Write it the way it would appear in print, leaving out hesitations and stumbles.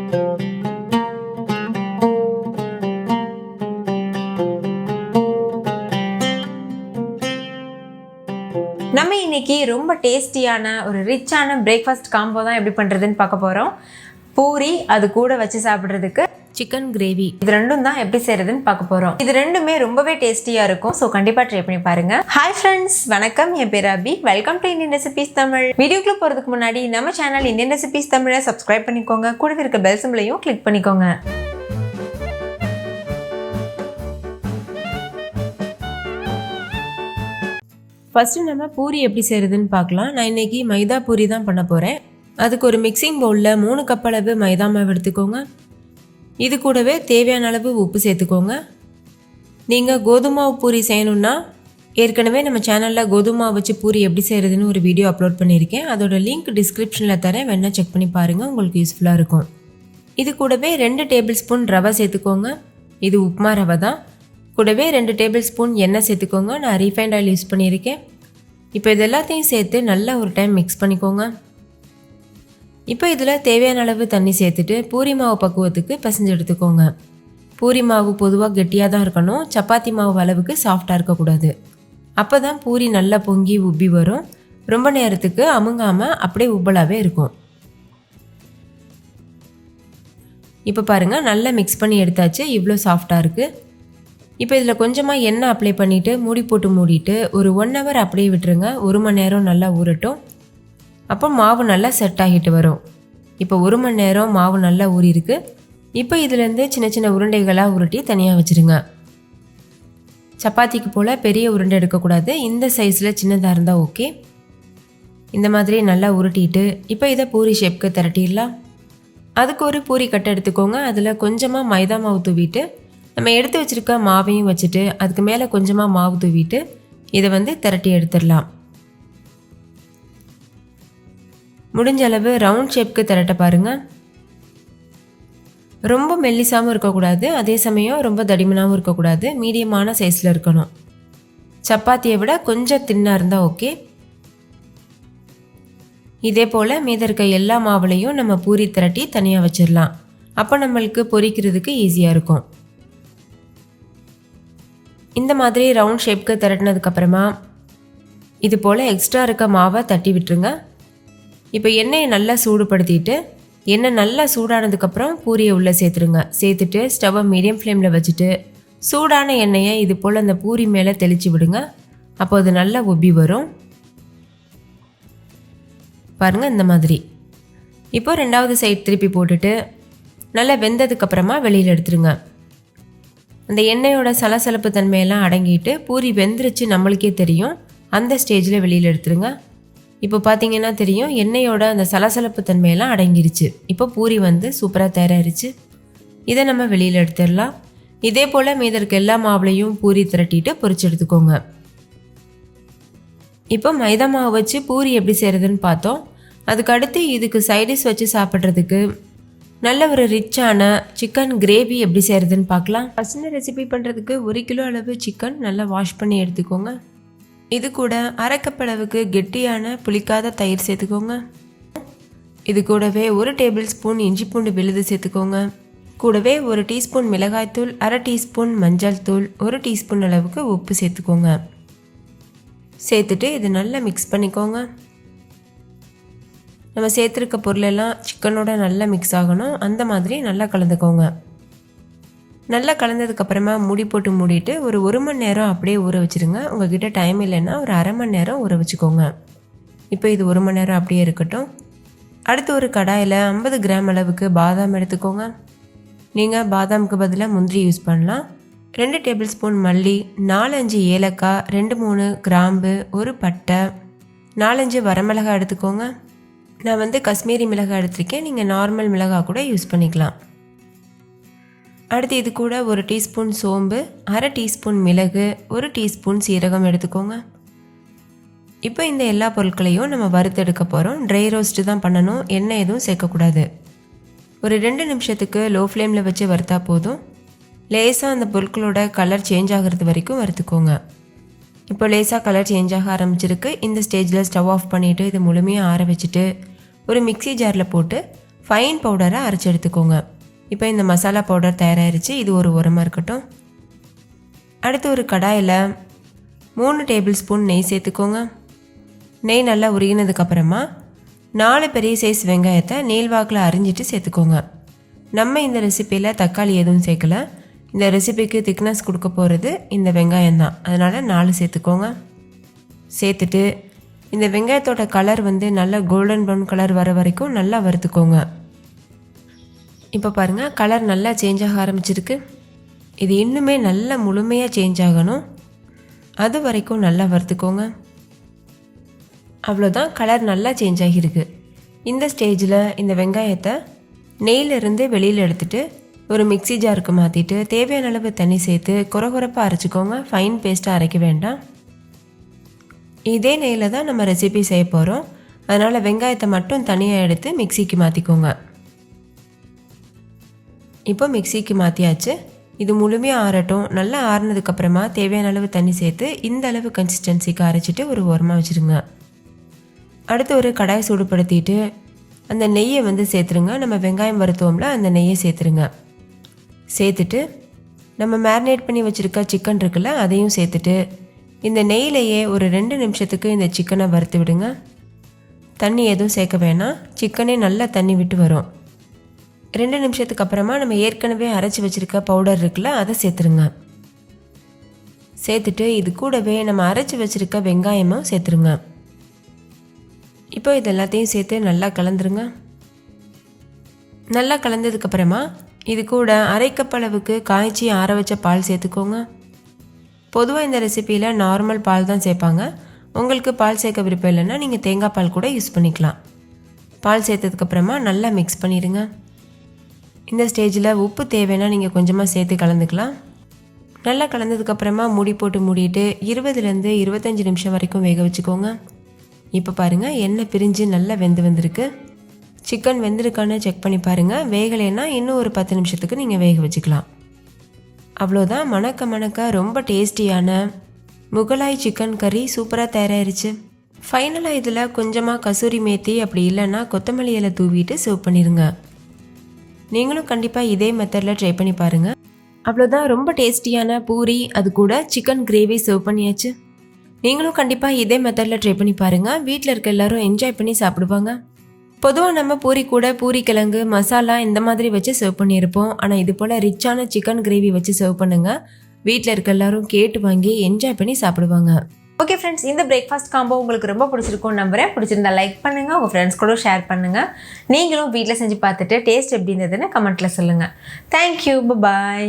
நம்ம இன்னைக்கு ரொம்ப டேஸ்டியான ஒரு ரிச்சான பிரேக்ஃபாஸ்ட் காம்போ தான் எப்படி பண்ணுறதுன்னு பார்க்க போகிறோம். பூரி அது கூட வச்சு சாப்பிட்றதுக்கு சிக்கன் கிரேவி, இது ரெண்டும் தான் எப்படி செய்கிறதுன்னு பார்க்க போகிறோம். இது ரெண்டுமே ரொம்பவே டேஸ்டியாக இருக்கும். ஸோ கண்டிப்பாக ட்ரை பண்ணி பாருங்கள். ஹாய் ஃப்ரெண்ட்ஸ், வணக்கம். என் பேர் Abi. Welcome to Indian recipes Tamil. வீடியோக்குள்ள போகிறதுக்கு முன்னாடி நம்ம சேனல் இந்தியன் ரெசிபீஸ் தமிழை சப்ஸ்கிரைப் பண்ணிக்கோங்க. கூடவே இருக்க பெல் சிம்பிளையும் கிளிக் பண்ணிக்கோங்க. ஃபஸ்ட்டு நம்ம பூரி எப்படி செய்கிறதுன்னு பார்க்கலாம். நான் இன்றைக்கி மைதா பூரி தான் பண்ண போகிறேன். அதுக்கு ஒரு மிக்சிங் பவுலில் 3 கப் அளவு மைதா மாவு எடுத்துக்கோங்க. இது கூடவே தேவையான அளவு உப்பு சேர்த்துக்கோங்க. நீங்கள் கோதுமை பூரி செய்யணுன்னா ஏற்கனவே நம்ம சேனலில் கோதுமை வச்சு பூரி எப்படி செய்கிறதுன்னு ஒரு வீடியோ அப்லோட் பண்ணியிருக்கேன். அதோட லிங்க் டிஸ்கிரிப்ஷனில் தரேன், வேணால் செக் பண்ணி பாருங்கள், உங்களுக்கு யூஸ்ஃபுல்லாக இருக்கும். இது கூடவே 2 டேபிள் ஸ்பூன் ரவை சேர்த்துக்கோங்க. இது உப்புமா ரவை தான். கூடவே 2 டேபிள் ஸ்பூன் எண்ணெய் சேர்த்துக்கோங்க. நான் ரீஃபைண்ட் ஆயில் யூஸ் பண்ணியிருக்கேன். இப்போ இது எல்லாத்தையும் சேர்த்து நல்லா ஒரு டைம் மிக்ஸ் பண்ணிக்கோங்க. இப்போ இதில் தேவையான அளவு தண்ணி சேர்த்துட்டு பூரி மாவு பக்குவத்துக்கு பிசைஞ்சு எடுத்துக்கோங்க. பூரி மாவு பொதுவாக கெட்டியாக தான் இருக்கணும், சப்பாத்தி மாவு அளவுக்கு சாஃப்டாக இருக்கக்கூடாது. அப்போ தான் பூரி நல்லா பொங்கி உப்பி வரும். ரொம்ப நேரத்துக்கு அமுங்காமல் அப்படியே உப்பலாகவே இருக்கும். இப்போ பாருங்கள், நல்லா மிக்ஸ் பண்ணி எடுத்தாச்சு. இவ்வளோ சாஃப்டாக இருக்குது. இப்போ இதில் கொஞ்சமாக எண்ணெய் அப்ளை பண்ணிவிட்டு மூடி போட்டு மூடிட்டு ஒரு 1 ஹவர் அப்படியே விட்டுருங்க. 1 மணி நேரம் நல்லா ஊறட்டும். அப்போ மாவு நல்லா செட் ஆகிட்டு வரும். இப்போ 1 மணி நேரம் மாவு நல்லா ஊறிருக்கு. இப்போ இதுலேருந்து சின்ன சின்ன உருண்டைகளாக உருட்டி தனியாக வச்சுருங்க. சப்பாத்திக்கு போல் பெரிய உருண்டை எடுக்கக்கூடாது, இந்த சைஸில் சின்னதாக இருந்தால் ஓகே. இந்த மாதிரி நல்லா உருட்டிட்டு இப்போ இதை பூரி ஷேப்க்கு திரட்டிடலாம். அதுக்கு ஒரு பூரி கட்டை எடுத்துக்கோங்க. அதில் கொஞ்சமாக மைதா மாவு தூவிட்டு நம்ம எடுத்து வச்சுருக்க மாவையும் வச்சுட்டு அதுக்கு மேலே கொஞ்சமாக மாவு தூவிட்டு இதை திரட்டி எடுத்துடலாம். முடிஞ்ச அளவு ரவுண்ட் ஷேப்க்கு திரட்ட பாருங்கள். ரொம்ப மெல்லிசாகவும் இருக்கக்கூடாது, அதே சமயம் ரொம்ப தடிமனாகவும் இருக்கக்கூடாது, மீடியமான சைஸில் இருக்கணும். சப்பாத்தியை விட கொஞ்சம் தின்னாக இருந்தால் ஓகே. இதே போல் மீத இருக்க எல்லா மாவுலையும் நம்ம பூரி திரட்டி தனியாக வச்சிடலாம். அப்போ நம்மளுக்கு பொரிக்கிறதுக்கு ஈஸியாக இருக்கும். இந்த மாதிரி ரவுண்ட் ஷேப்க்கு திரட்டினதுக்கப்புறமா இது போல் எக்ஸ்ட்ரா இருக்க மாவை தட்டி விட்டுருங்க. இப்போ எண்ணெயை நல்லா சூடுபடுத்திட்டு எண்ணெய் நல்லா சூடானதுக்கப்புறம் பூரியை உள்ளே சேர்த்துருங்க. சேர்த்துட்டு ஸ்டவ்வை மீடியம் ஃப்ளேமில் வச்சுட்டு சூடான எண்ணெயை இது போல் அந்த பூரி மேலே தெளித்து விடுங்க. அப்போ அது நல்லா உப்பி வரும். பாருங்கள், இந்த மாதிரி. இப்போ 2வது சைட் திருப்பி போட்டுட்டு நல்லா வெந்ததுக்கப்புறமா வெளியில் எடுத்துருங்க. அந்த எண்ணெயோட சலசலப்பு தன்மையெல்லாம் அடங்கிட்டு பூரி வெந்துருச்சு நம்மளுக்கே தெரியும். அந்த ஸ்டேஜில் வெளியில் எடுத்துருங்க. இப்போ பார்த்தீங்கன்னா தெரியும், எண்ணெயோட அந்த சலசலப்பு தன்மையெல்லாம் அடங்கிருச்சு. இப்போ பூரி சூப்பராக தயாராகிருச்சு. இதை நம்ம வெளியில் எடுத்துடலாம். இதே போல் மீத இருக்க எல்லா மாவுலையும் பூரி திரட்டிட்டு பொரிச்சு எடுத்துக்கோங்க. இப்போ மைதா மாவு வச்சு பூரி எப்படி செய்கிறதுன்னு பார்த்தோம். அதுக்கு அடுத்து இதுக்கு சைடிஷ் வச்சு சாப்பிட்றதுக்கு நல்ல ஒரு ரிச்சான சிக்கன் கிரேவி எப்படி செய்கிறதுன்னு பார்க்கலாம். ஃபஸ்ட்டு ரெசிபி பண்ணுறதுக்கு 1 கிலோ அளவு சிக்கன் நல்லா வாஷ் பண்ணி எடுத்துக்கோங்க. இது கூட 1/2 கப் அளவுக்கு கெட்டியான புளிக்காத தயிர் சேர்த்துக்கோங்க. இது கூடவே 1 டேபிள் ஸ்பூன் இஞ்சி பூண்டு விழுது சேர்த்துக்கோங்க. கூடவே 1 டீஸ்பூன் மிளகாய்த்தூள், 1/2 டீஸ்பூன் மஞ்சள் தூள், 1 டீஸ்பூன் அளவுக்கு உப்பு சேர்த்துக்கோங்க. சேர்த்துட்டு இது நல்லா மிக்ஸ் பண்ணிக்கோங்க. நம்ம சேர்த்துருக்க பொருளெல்லாம் சிக்கனோட நல்லா மிக்ஸ் ஆகணும். அந்த மாதிரி நல்லா கலந்துக்கோங்க. நல்லா கலந்ததுக்கப்புறமா மூடி போட்டு மூடிட்டு ஒரு 1 மணி நேரம் அப்படியே ஊற வச்சுருங்க. உங்கள்கிட்ட டைம் இல்லைன்னா ஒரு 1/2 மணி நேரம் ஊற வச்சுக்கோங்க. இப்போ இது 1 மணி நேரம் அப்படியே இருக்கட்டும். அடுத்து ஒரு கடாயில் 50 கிராம் அளவுக்கு பாதாம் எடுத்துக்கோங்க. நீங்கள் பாதாமுக்கு பதிலாக முந்திரி யூஸ் பண்ணலாம். 2 டேபிள் ஸ்பூன் மல்லி, 4-5 ஏலக்காய், 2-3 கிராம்பு, 1 பட்டை, 4-5 வரமிளகாய் எடுத்துக்கோங்க. நான் காஷ்மீரி மிளகாய் எடுத்திருக்கேன், நீங்கள் நார்மல் மிளகாய் கூட யூஸ் பண்ணிக்கலாம். அடுத்து இது கூட 1 டீஸ்பூன் சோம்பு, 1/2 டீஸ்பூன் மிளகு, 1 டீஸ்பூன் சீரகம் எடுத்துக்கோங்க. இப்போ இந்த எல்லா பொருட்களையும் நம்ம வறுத்தெடுக்க போகிறோம். ட்ரை ரோஸ்ட்டு தான் பண்ணணும், எண்ணெய் எதுவும் சேர்க்கக்கூடாது. ஒரு 2 நிமிஷத்துக்கு லோ ஃப்ளேமில் வச்சு வறுத்தா போதும். லேசாக அந்த பொருட்களோட கலர் சேஞ்ச் ஆகிறது வரைக்கும் வறுத்துக்கோங்க. இப்போ லேசாக கலர் சேஞ்ச் ஆக ஆரம்பிச்சிருக்கு. இந்த ஸ்டேஜில் ஸ்டவ் ஆஃப் பண்ணிவிட்டு இது முழுமையாக ஆற வச்சுட்டு ஒரு மிக்ஸி ஜாரில் போட்டு ஃபைன் பவுடரை அரைச்சி எடுத்துக்கோங்க. இப்போ இந்த மசாலா பவுடர் தயாராகிருச்சு. இது ஒரு உரமாக இருக்கட்டும். அடுத்து ஒரு கடாயில் 3 டேபிள் ஸ்பூன் நெய் சேர்த்துக்கோங்க. நெய் நல்லா உருகினதுக்கப்புறமா 4 பெரிய சைஸ் வெங்காயத்தை நீள்வாக்கில் அரிஞ்சிட்டு சேர்த்துக்கோங்க. நம்ம இந்த ரெசிப்பியில் தக்காளி எதுவும் சேர்க்கல. இந்த ரெசிபிக்கு திக்னஸ் கொடுக்க போகிறது இந்த வெங்காயம் தான். அதனால் 4 சேர்த்துக்கோங்க. சேர்த்துட்டு இந்த வெங்காயத்தோட கலர் நல்ல கோல்டன் ப்ரௌன் கலர் வர வரைக்கும் நல்லா வறுத்துக்கோங்க. இப்போ பாருங்கள், கலர் நல்லா சேஞ்ச் ஆக ஆரம்பிச்சிருக்கு. இது இன்னுமே நல்லா முழுமையாக சேஞ்ச் ஆகணும். அது வரைக்கும் நல்லா வறுத்துக்கோங்க. அவ்வளோதான், கலர் நல்லா சேஞ்ச் ஆகியிருக்கு. இந்த ஸ்டேஜில் இந்த வெங்காயத்தை நெய்யிலிருந்து வெளியில் எடுத்துகிட்டு ஒரு மிக்ஸி ஜாருக்கு மாற்றிட்டு தேவையான அளவு தண்ணி சேர்த்து குறகுறப்பாக அரைச்சிக்கோங்க. ஃபைன் பேஸ்ட்டாக அரைக்க வேண்டாம். இதே நெய்யில் தான் நம்ம ரெசிபி செய்ய போகிறோம். அதனால் வெங்காயத்தை மட்டும் தனியாக எடுத்து மிக்ஸிக்கு மாற்றிக்கோங்க. இப்போ மிக்ஸிக்கு மாற்றியாச்சு. இது முழுமையாக ஆறட்டும். நல்லா ஆறினதுக்கப்புறமா தேவையான அளவு தண்ணி சேர்த்து இந்த அளவு கன்சிஸ்டன்சிக்கு அரைச்சிட்டு ஒரு ஓரமாக வச்சுருங்க. அடுத்து ஒரு கடாய் சூடுபடுத்திட்டு அந்த நெய்யை சேர்த்துருங்க. நம்ம வெங்காயம் வறுத்தோம்ல, அந்த நெய்யை சேர்த்துருங்க. சேர்த்துட்டு நம்ம மேரினேட் பண்ணி வச்சுருக்க சிக்கன் இருக்குல்ல, அதையும் சேர்த்துட்டு இந்த நெய்யிலையே ஒரு 2 நிமிஷத்துக்கு இந்த சிக்கனை வறுத்து விடுங்க. தண்ணி எதுவும் சேர்க்க வேணாம். சிக்கனே நல்லா தண்ணி விட்டு வரும். 2 நிமிஷத்துக்கு அப்புறமா நம்ம ஏற்கனவே அரைச்சி வச்சுருக்க பவுடர் இருக்குல்ல, அதை சேர்த்துருங்க. சேர்த்துட்டு இது கூடவே நம்ம அரைச்சி வச்சுருக்க வெங்காயமும் சேர்த்துருங்க. இப்போ இது எல்லாத்தையும் சேர்த்து நல்லா கலந்துருங்க. நல்லா கலந்ததுக்கப்புறமா இது கூட அரை கப் அளவுக்கு காய்ச்சி ஆற வச்ச பால் சேர்த்துக்கோங்க. பொதுவாக இந்த ரெசிப்பியில் நார்மல் பால் தான் சேர்ப்பாங்க. உங்களுக்கு பால் சேர்க்க விருப்பம் இல்லைன்னா நீங்கள் தேங்காய் பால் கூட யூஸ் பண்ணிக்கலாம். பால் சேர்த்ததுக்கப்புறமா நல்லா மிக்ஸ் பண்ணிடுங்க. இந்த ஸ்டேஜில் உப்பு தேவைன்னா நீங்கள் கொஞ்சமாக சேர்த்து கலந்துக்கலாம். நல்லா கலந்ததுக்கப்புறமா மூடி போட்டு மூடிட்டு 20லேருந்து 25 நிமிஷம் வரைக்கும் வேக வச்சுக்கோங்க. இப்போ பாருங்கள், எண்ணெய் பிரிஞ்சு நல்லா வந்திருக்கு. சிக்கன் வெந்திருக்கான்னு செக் பண்ணி பாருங்கள். வேகலைன்னா இன்னும் ஒரு 10 நிமிஷத்துக்கு நீங்கள் வேக வச்சுக்கலாம். அவ்வளோதான், மணக்க ரொம்ப டேஸ்டியான முகலாய் சிக்கன் கறி சூப்பராக தயாராகிருச்சு. ஃபைனலாக இதில் கொஞ்சமாக கசூரி மேத்தி, அப்படி இல்லைன்னா கொத்தமல்லி இலை தூவிட்டு சர்வ் பண்ணிடுங்க. நீங்களும் கண்டிப்பாக இதே மெத்தடில் ட்ரை பண்ணி பாருங்கள். அவ்வளோதான், ரொம்ப டேஸ்டியான பூரி அது கூட சிக்கன் கிரேவி சர்வ் பண்ணியாச்சு. நீங்களும் கண்டிப்பாக இதே மெத்தடில் ட்ரை பண்ணி பாருங்கள். வீட்டில் இருக்க எல்லோரும் என்ஜாய் பண்ணி சாப்பிடுவாங்க. பொதுவாக நம்ம பூரி கூட பூரி கிழங்கு மசாலா இந்த மாதிரி வச்சு சர்வ் பண்ணியிருப்போம். ஆனால் இது போல் ரிச்சான சிக்கன் கிரேவி வச்சு சர்வ் பண்ணுங்கள். வீட்டில் இருக்க எல்லாரும் கேட்டு வாங்கி என்ஜாய் பண்ணி சாப்பிடுவாங்க. ஓகே ஃப்ரெண்ட்ஸ், இந்த பிரேக்ஃபாஸ்ட் காம்போ உங்களுக்கு ரொம்ப பிடிச்சிருக்கும்னு நம்புறேன். பிடிச்சிருந்தா லைக் பண்ணுங்கள், உங்கள் ஃப்ரெண்ட்ஸ் கூட ஷேர் பண்ணுங்கள். நீங்களும் வீட்டில் செஞ்சு பார்த்துட்டு டேஸ்ட் எப்படி இருந்ததுன்னு கமெண்ட்டில் சொல்லுங்கள். தேங்க்யூ, பாய்.